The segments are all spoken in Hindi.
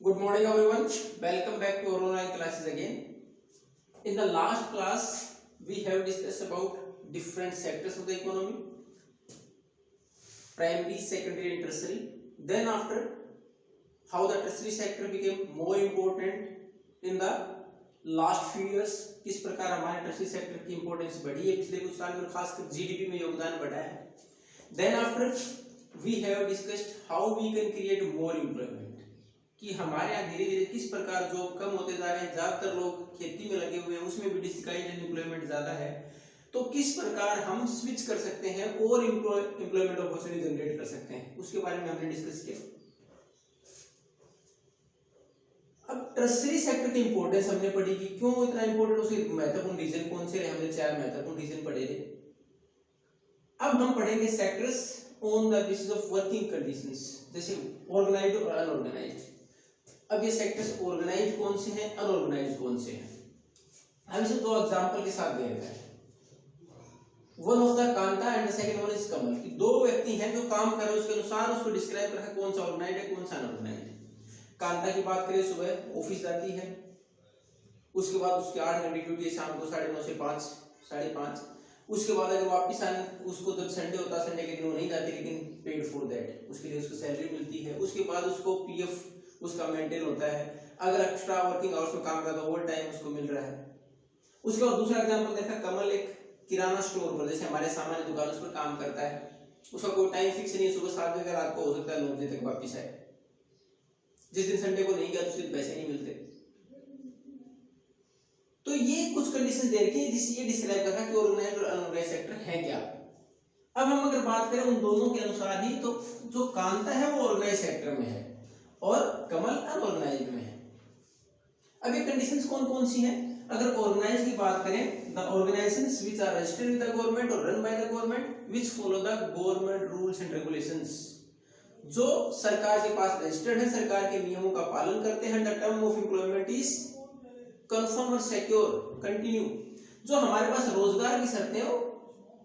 Good morning, everyone. Welcome back to our online classes again. In the last class, we have discussed about different sectors of the economy: primary, secondary, and tertiary. Then, after how the tertiary sector became more important in the last few years, किस प्रकार हमारे tertiary sector की importance बढ़ी है पिछले कुछ साल में, खासकर GDP में योगदान बढ़ा है. Then, after we have discussed how we can create more employment. कि हमारे यहाँ धीरे धीरे किस प्रकार जॉब कम होते जा रहे हैं, ज्यादातर लोग खेती में लगे हुए हैं, उसमें भी डिस्काइज एम्प्लॉयमेंट ज्यादा है. तो किस प्रकार हम स्विच कर सकते हैं और एम्प्लॉयमेंट अपॉर्चुनिटी जनरेट कर सकते हैं, उसके बारे में हमने डिस्कस किया. अब टर्शियरी सेक्टर की इंपॉर्टेंस हमने पढ़ी कि क्यों इतना इंपॉर्टेंट, उसके महत्वपूर्ण रीजन कौन से रहे, हमने 4 महत्वपूर्ण रीजन पढ़े थे. अब हम पढ़ेंगे sectors on the basis of working conditions, जैसे ऑर्गेनाइज्ड और अनऑर्गेनाइज्ड. अब ये सेक्टर्स ऑर्गेनाइज्ड कौन से हैं, अनऑर्गेनाइज्ड कौन से हैं, हम इसे 2 एग्जांपल के साथ दे रहे हैं. One of the Kanta and the second one is Kamal, कि 2 व्यक्ति हैं जो काम कर रहे हैं, उसके अनुसार उसको डिस्क्राइब कर रखा कौन सा ऑर्गेनाइज्ड है, कौन सा अनऑर्गेनाइज्ड है. कांता की बात करें, सुबह ऑफिस जाती है, उसके बाद उसकी 8 घंटे ड्यूटी है, शाम को 9:30 से 5, 5:30. उसके बाद अगर वापस आने, उसको जब संडे होता है, संडे के दिन वो नहीं जाती, लेकिन पेड फॉर दैट, उसके लिए उसको सैलरी मिलती है. उसके बाद उसको पीएफ उसका मेंटेन होता है. अगर एक्स्ट्रा वर्किंग आवर्स में काम करता है तो ओवर टाइम उसको मिल रहा है. उसके बाद दूसरा एग्जांपल देखा, कमल एक किराना स्टोर पर, जैसे हमारे सामान्य दुकान पर काम करता है. उसका कोई टाइम फिक्स नहीं है, सुबह 7 बजे रात को हो सकता है 9 बजे तक वापस आए. जिस दिन संडे को नहीं गया तो उस दिन पैसे नहीं मिलते. तो ये कुछ कंडीशन दे रखी है जिससे ये डिस्क्राइब कर रहा है कि ऑर्गेनाइज्ड और अनऑर्गेनाइज्ड सेक्टर है क्या. अब हम अगर बात करें उन दोनों के अनुसार ही, तो जो कांता है वो ऑर्गेनाइज्ड सेक्टर में है और कमल अनऑर्गेनाइज्ड में है. अब ये कंडीशंस कौन कौन सी हैं? अगर ऑर्गेनाइज्ड की बात करें, the organisations which are registered with the government और run by the government which follow the government rules and regulations, जो सरकार के पास रजिस्टर्ड है, सरकार के नियमों का पालन करते हैं. The term of employment is confirm और सिक्योर कंटिन्यू, जो हमारे पास रोजगार की शर्तें हो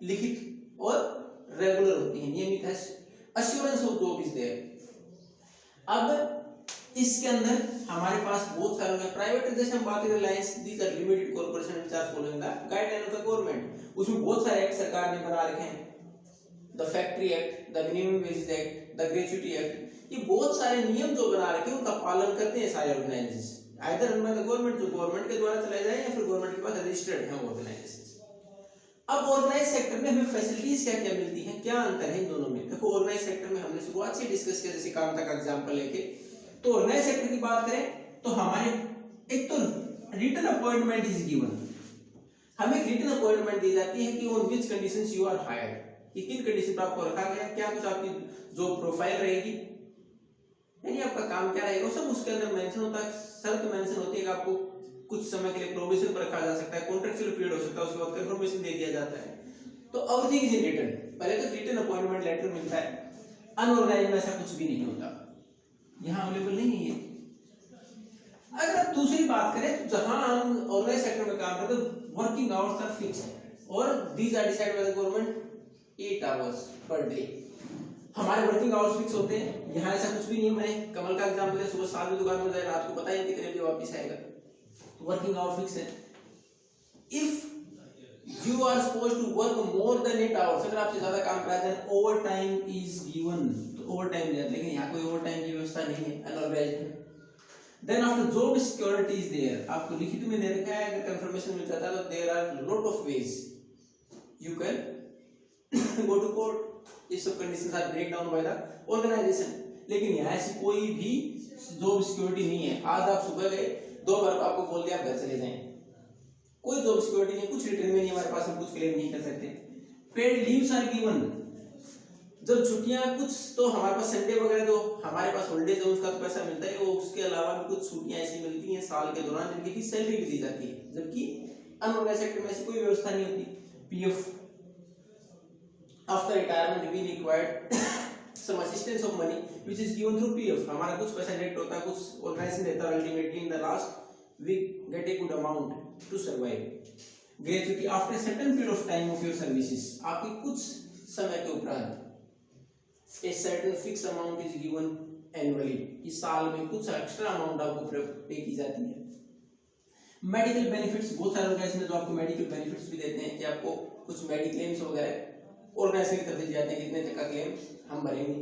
लिखित और रेगुलर होती हैं, नियमित है. Assurance of job is there. अब इसके अंदर हमारे पास बहुत सारे प्राइवेट, जैसे हम बात करें Reliance, these are limited corporation which are following the guideline of the government. उसमें बहुत सारे एक्ट सरकार ने बना रखे हैं, the factory act, the minimum wages act, the gratuity act. ये बहुत सारे नियम जो बना रखे हैं उनका पालन करते हैं सारे organisation, either run by the government, जो गवर्नमेंट के द्वारा चलाए जाए, या फिर गवर्नमेंट के पास रजिस्टर्ड है ऑर्गेनाइजेशन. अब ऑर्गेनाइज सेक्टर में हमें फैसिलिटीज क्या क्या मिलती हैं, क्या अंतर है इन दोनों में? देखो, ऑर्गेनाइज सेक्टर में हमने शुरुआत से डिस्कस किया, जैसे कांता का एग्जांपल लेके. तो ऑर्गेनाइज सेक्टर की बात करें तो हमारे एक तो रिटन अपॉइंटमेंट इज गिवन, हमें रिटन अपॉइंटमेंट दी जाती है कि on which conditions you are hired, कि किन कंडीशन पर आपको रखा गया, क्या कुछ आपकी जो प्रोफाइल रहेगी, यानी आपका काम क्या रहेगा, सब उसके अंदर मेंशन होता है. शर्त मेंशन होती है कि आपको कुछ समय के लिए प्रोविजन पर रखा जा सकता है, कॉन्ट्रैक्चुअल पीरियड हो सकता है, उसके बाद कंफर्मेशन दे दिया जाता है. तो एवरीथिंग इज इन रिटन. पहले तो रिटन अपॉइंटमेंट लेटर मिलता है. अनऑर्गेनाइज्ड में ऐसा कुछ भी नहीं होता, यहाँ अवेलेबल नहीं है. अगर आप दूसरी बात करें, जहां हम ऑर्गेनाइज सेक्टर में काम करते हैं, वर्किंग आवर्स आर फिक्स और these are decided by the government 8 hours per day. हमारे वर्किंग आवर्स फिक्स होते हैं, यहाँ ऐसा कुछ भी नहीं. मैंने कमल का एग्जांपल है, सुबह 7 बजे दुकान में जाएगा, रात को पता ही नहीं कितने बजे वापस आएगा. वर्किंग आवर फिक्स है. If you are supposed to work more than 8 hours, अगर आपसे ज्यादा काम कराया then over time is given, तो ओवर टाइम दिया, लेकिन यहाँ कोई ओवर टाइम की व्यवस्था नहीं है, अनऑर्गेनाइज्ड है. Then after job security is there, आपको लिखित में दे रखा है, अगर कंफर्मेशन मिल जाता है तो there are lot of ways you can go to court if सब conditions are break down by the organisation. लेकिन यहाँ ऐसी कोई भी जॉब सिक्योरिटी नहीं है. आज आप सुबह गए, 2 बार आपको बोल दिया आप घर चले जाएं, कोई जॉब सिक्योरिटी नहीं, कुछ रिटर्न में नहीं हमारे पास, हम कुछ क्लेम नहीं कर सकते. पेड लीव्स आर गिवन, जब छुट्टियां कुछ, तो हमारे पास संडे वगैरह जो हमारे पास हॉलिडेज है उसका तो पैसा मिलता है, वो उसके अलावा भी कुछ छुट्टियां ऐसी मिलती हैं साल के दौरान जिनकी सैलरी भी दी जाती है, जबकि अनऑर्गेनाइज्ड सेक्टर में ऐसी कोई व्यवस्था नहीं होती. PF after retirement we required some assistance of money which is given through PF. हमारा कुछ पैसा नेट होता है, कुछ ऑर्गेनाइजेशन देता है, ultimately in the last we get a good amount to survive. Gratuity after certain period of time of your services, आपकी कुछ समय के उपरांत a certain fix amount is given annually, इस साल में कुछ एक्स्ट्रा अमाउंट आपको पे की जाती है। मेडिकल बेनिफिट्स, बहुत सारे ऑर्गेनाइजेशन है जो आपको मेडिकल बेनिफिट्स भी देते हैं कि आपको कुछ मेडिक्लेम्स वगैरह ऑर्गेनाइजेशन की तरफ से दिए जाते हैं, कितने तक का क्लेम हम भरेंगे।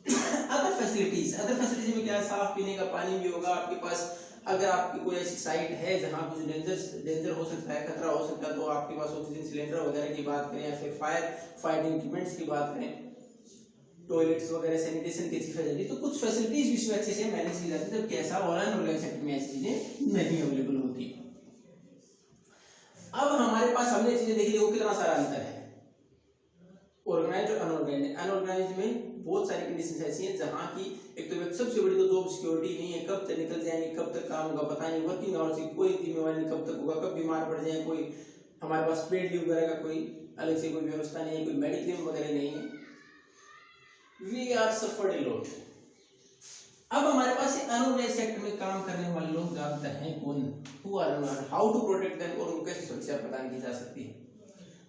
अदर फैसिलिटीज में क्या है, साफ पीने का पानी भी होगा आपके पास। अगर आपकी कोई ऐसी साइट है जहां कुछ डेंजर हो सकता है, खतरा हो सकता है, तो आपके पास ऑक्सीजन सिलेंडर वगैरह की बात करें या फिर फायर फाइटिंग इक्विपमेंट्स की बात करें, टॉयलेट्स वगैरह, सैनिटेशन की अच्छी फैसिलिटी, तो कुछ फैसिलिटीज इसमें अच्छे से मैनेज की जाती है, जबकि ऐसा ऑर्गेनाइज सेक्टर में ऐसी चीजें नहीं अवेलेबल होती। अब हमारे पास हमने चीजें देखी, देखो कितना सारा अंतर है ऑर्गेनाइज्ड और अनऑर्गेनाइज्ड। अनऑर्गेनाइज्ड में बहुत सारी कंडीशंस ऐसी हैं जहां की एक तो सबसे बड़ी तो जॉब सिक्योरिटी नहीं है, कब तक निकल जाएंगे, कब तक काम होगा पता नहीं, वर्किंग आवर्स की कोई जिम्मेवारी नहीं, कब तक होगा, कब बीमार पड़ जाए, कोई हमारे पास पेड लीव वगैरह का कोई अलग से कोई व्यवस्था नहीं है, कोई मेडिक्लेम वगैरह नहीं है। We are suffered a lot. अब हमारे पास अनऑर्गेनाइज्ड सेक्टर में काम करने वाले लोग ज्यादातर हैं कौन, who are unorganised, how to protect them, और उनको कैसे सुरक्षा प्रदान की जा सकती है।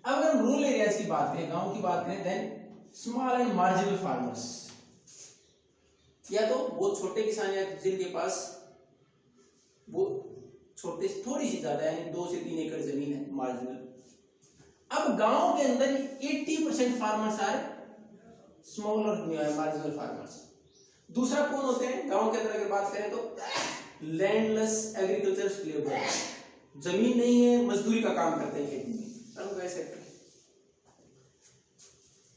अब अगर हम रूरल एरियाज की बात करें, गांव की बात करें, then small and marginal farmers, या तो बहुत छोटे किसान या जिनके पास वो छोटे थोड़ी सी ज्यादा यानी 2 से 3 एकड़ जमीन है, मार्जिनल। अब गांव के अंदर 80% फार्मर्स आर स्मॉल और मार्जिनल फार्मर्स। दूसरा कौन होते हैं गांव के अंदर अगर बात करें तो लैंडलेस एग्रीकल्चर लेबर, जमीन नहीं है, मजदूरी का काम करते हैं खेती में, अनऑर्गेनाइज्ड सेक्टर।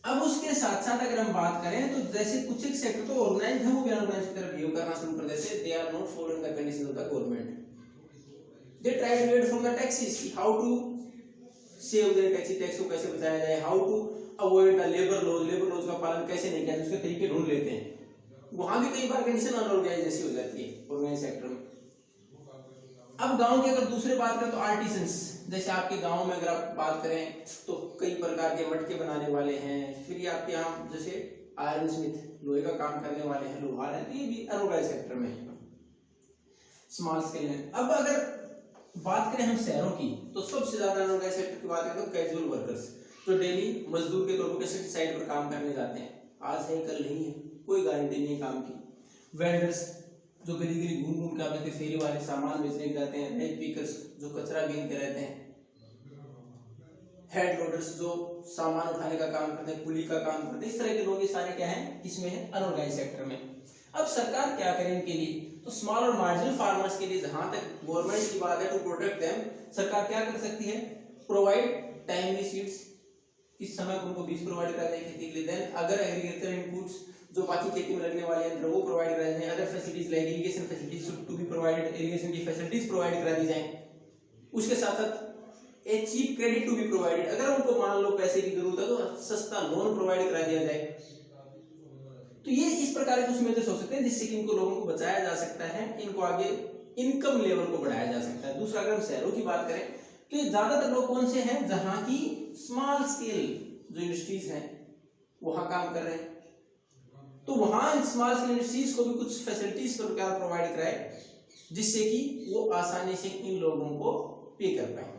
अब उसके साथ साथ अगर हम बात करें तो जैसे कुछ एक सेक्टर तो ऑर्गेनाइज्ड है, वो भी अनऑर्गेनाइज्ड की तरफ बिहेव करना शुरू कर देते हैं। They are not following the conditions of the government, they try to get from the taxes, how to save their tax को कैसे बचाया जाए, how to avoid the labour laws का पालन कैसे नहीं किया जाए, उसके तरीके ढूंढ लेते हैं। वहां भी कई बार कंडीशन अनऑर्गेनाइज्ड जैसी हो जाती है ऑर्गेनाइज्ड सेक्टर में। अब गांव की अगर दूसरी बात करें तो आर्टिसंस, जैसे आपके गांव में अगर आप बात करें तो कई प्रकार के मटके बनाने वाले हैं, फिर ये आपके यहाँ जैसे आयरन स्मिथ, लोहे का काम करने वाले हैं, लोहार हैं, तो ये भी अनऑर्गेनाइज्ड सेक्टर में है, स्मॉल स्केल में। अब अगर बात करें हम शहरों की तो सबसे ज्यादा अनऑर्गेनाइज्ड सेक्टर की बात करें तो कैजुअल वर्कर्स, जो डेली मजदूर के तौर पर किसी साइट पर काम करने जाते हैं, आज है कल नहीं है, कोई गारंटी नहीं काम की। वेंडर्स, जो गली गली घूम घूम के आते, फेरी वाले सामान बेचने जाते हैं, हेड पिकर्स, जो कचरा बीनते रहते हैं, हेड लोडर्स, जो सामान उठाने का काम करते हैं, कुली का काम करते हैं, इस तरह के लोग ये सारे क्या हैं, इसमें है अनऑर्गेनाइज्ड सेक्टर में। अब सरकार क्या करे इनके लिए, तो स्मॉल और मार्जिनल फार्मर्स के लिए जहां तक गवर्नमेंट की बात है टू प्रोटेक्ट देम, सरकार क्या कर सकती है, प्रोवाइड टाइमली सीड्स, इस समय उनको बीज प्रोवाइड कर दें खेती के लिए। देन अगर एग्रीकल्चर इनपुट्स जो बाकी खेती में लगने वाले यंत्र वो प्रोवाइड कराए जाएं, other facilities like irrigation facilities to be provided, irrigation की फैसिलिटीज प्रोवाइड करा दी जाएं। उसके साथ साथ a cheap credit to be provided, अगर उनको मान लो पैसे की जरूरत है तो सस्ता लोन प्रोवाइड करा दिया जाए। तो ये इस प्रकार के कुछ मेजर्स हो सकते हैं जिससे कि इनको लोगों को बचाया जा सकता है, इनको आगे इनकम लेवल को बढ़ाया जा सकता है। दूसरा अगर हम शहरों की बात करें तो ज्यादातर लोग कौन से हैं, जहां की स्मॉल स्केल जो इंडस्ट्रीज हैं वहां काम कर रहे हैं, तो वहां स्मॉल स्केल इंडस्ट्रीज को भी कुछ फैसिलिटीज सरकार प्रोवाइड कराए जिससे कि वो आसानी से इन लोगों को पे कर पाए।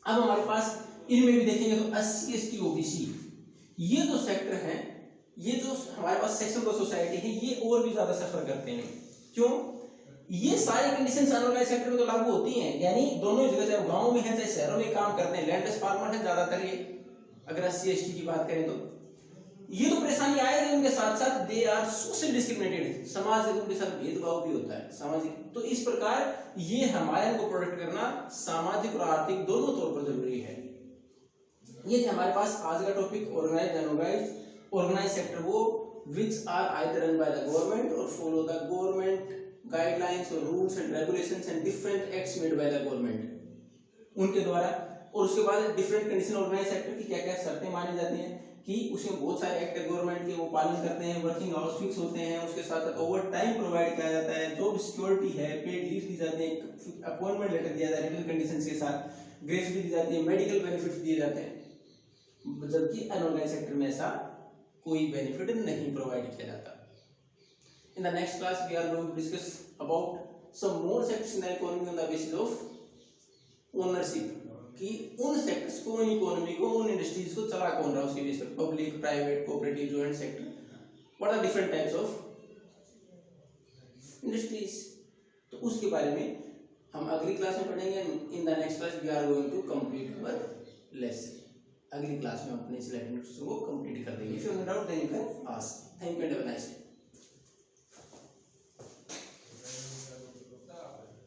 अब हमारे पास इनमें भी देखेंगे तो SC ST OBC ये जो सेक्टर हैं, ये जो हमारे पास सेक्शन ऑफ सोसाइटी है, ये और भी ज्यादा सफर करते हैं। क्यों, ये सारी कंडीशंस अनऑर्गेनाइज्ड सेक्टर में तो लागू होती हैं, यानी दोनों जगह, चाहे गांव में है चाहे शहरों में काम करते हैं, लैंडलेस फार्मर है ज्यादातर ये। अगर SC ST की बात करें तो ये तो परेशानी आएगी, उनके साथ साथ दे आर सोशल डिस्क्रिमिनेटेड, समाज में उनके साथ भेदभाव भी होता है सामाजिक। तो इस प्रकार ये हमारे को प्रोटेक्ट करना सामाजिक और आर्थिक दोनों तौर पर जरूरी है। ये थे हमारे पास आज का topic organised unorganised. Organised sector वो which are either run by the government और फॉलो द गवर्नमेंट गाइडलाइंस और rules and regulations and different acts made by the government, उनके द्वारा। और उसके बाद डिफरेंट कंडीशन ऑर्गेनाइज्ड सेक्टर की क्या क्या शर्तें मानी जाती हैं कि उसमें बहुत सारे एक्ट गवर्नमेंट के वो पालन करते हैं, वर्किंग आवर्स फिक्स होते हैं, उसके साथ साथ ओवर टाइम प्रोवाइड किया जाता है, जॉब सिक्योरिटी है, पेड लीव दी जाती है, अपॉइंटमेंट लेटर दिया जाता है रिटन कंडीशंस के साथ, ग्रेस भी दी जाती है, मेडिकल बेनिफिट्स दिए जाते हैं। जबकि अनऑर्गेनाइज्ड सेक्टर में ऐसा कोई बेनिफिट नहीं प्रोवाइड किया जाता। In the next class we are going to discuss about some more sections in the economy on the basis of ownership. कि उन सेक्टर्स को, उन इकोनॉमी को, उन इंडस्ट्रीज को चला कौन रहा है उसके बेस पर, public, private, cooperative, joint sector, what are different types of industries. तो उसके बारे में हम अगली क्लास में पढ़ेंगे। In the next class we are going to complete our lesson. अगली क्लास में अपने इस लेसन को कंप्लीट कर देंगे। If you have doubt then you can ask. Thank you and have a nice day.